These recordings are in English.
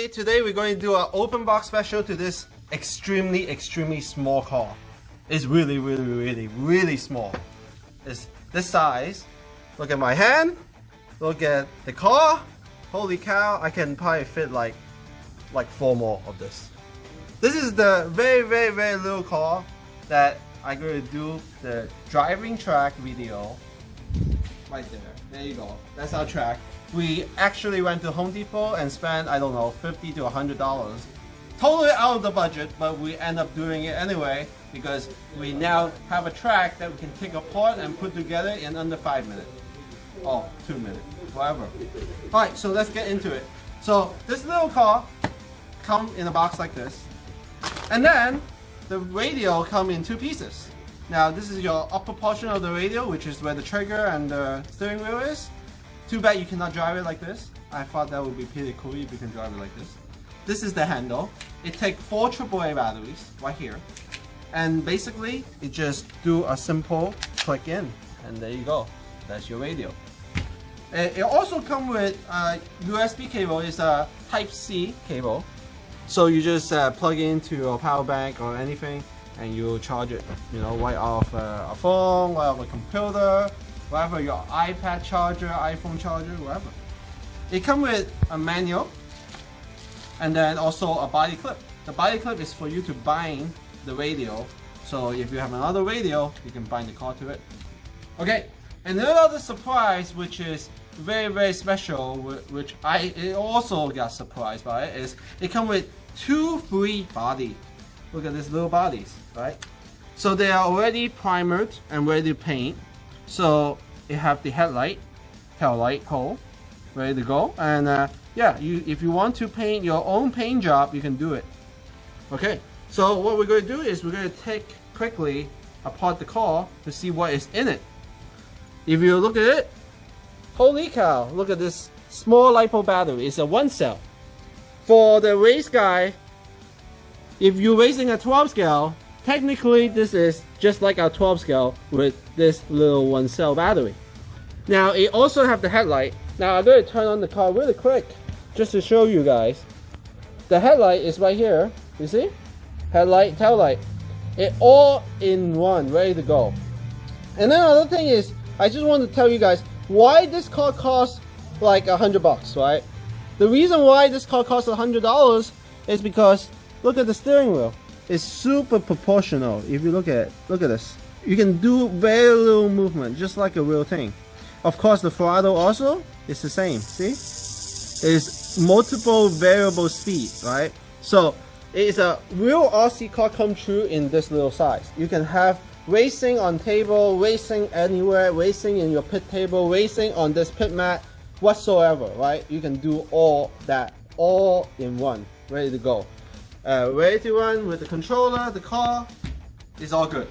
everybody, today we're going to do an open box special to this extremely small car. It's really small. It's this size. Look at my hand, look at the car. Holy cow, I can probably fit like 4 more of this. This is the very little car that I'm going to do the driving track video right there. There you go. That's our track. We actually went to Home Depot and spent, I don't know, $50 to $100. Totally out of the budget, but we end up doing it anyway because we now have a track that we can take apart and put together in under 5 minutes. Oh, 2 minutes, whatever. Alright, so let's get into it. So this little car comes in a box like this. And then the radio comes in 2 pieces. Now this is your upper portion of the radio, which is where the trigger and the steering wheel is. Too bad you cannot drive it like this. I thought that would be pretty cool if you can drive it like this. This is the handle. It takes 4 AAA batteries right here. And basically, it just do a simple click in. And there you go. That's your radio. It also comes with a USB cable. It's a Type-C cable. So you just plug it into your power bank or anything and you charge it. You know, right off a phone, right off a computer, whatever, your iPad charger, iPhone charger, whatever. It comes with a manual and then also a body clip. The body clip is for you to bind the radio. So if you have another radio, you can bind the car to it. Okay, and another surprise which is very special, which I also got surprised by, is it comes with 2 free bodies. Look at these little bodies, right? So they are already primered and ready to paint. So you have the headlight, tail light hole, ready to go. And yeah, if you want to paint your own paint job, you can do it. Okay, so what we're going to do is we're going to take quickly apart the car to see what is in it. If you look at it, holy cow, look at this small LiPo battery. It's a 1 cell. For the race guy, if you're racing a 12 scale, technically this is just like our 12 scale with this little 1 cell battery. Now it also have the headlight. Now I'm going to turn on the car really quick just to show you guys. The headlight is right here, you see? Headlight, tail light. It all in one, ready to go. And then another thing is, I just want to tell you guys why this car costs like $100, right? The reason why this car costs $100 is because look at the steering wheel. It's super proportional. If you look at it, look at this. You can do very little movement, just like a real thing. Of course, the throttle also is the same. See, it's multiple variable speed, right? So it's a real RC car come true in this little size. You can have racing on table, racing anywhere, racing in your pit table, racing on this pit mat, whatsoever, right? You can do all that, all in one, ready to go. Ready to run with the controller, the car, is all good.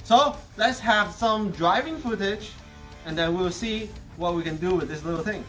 So let's have some driving footage and then we'll see what we can do with this little thing.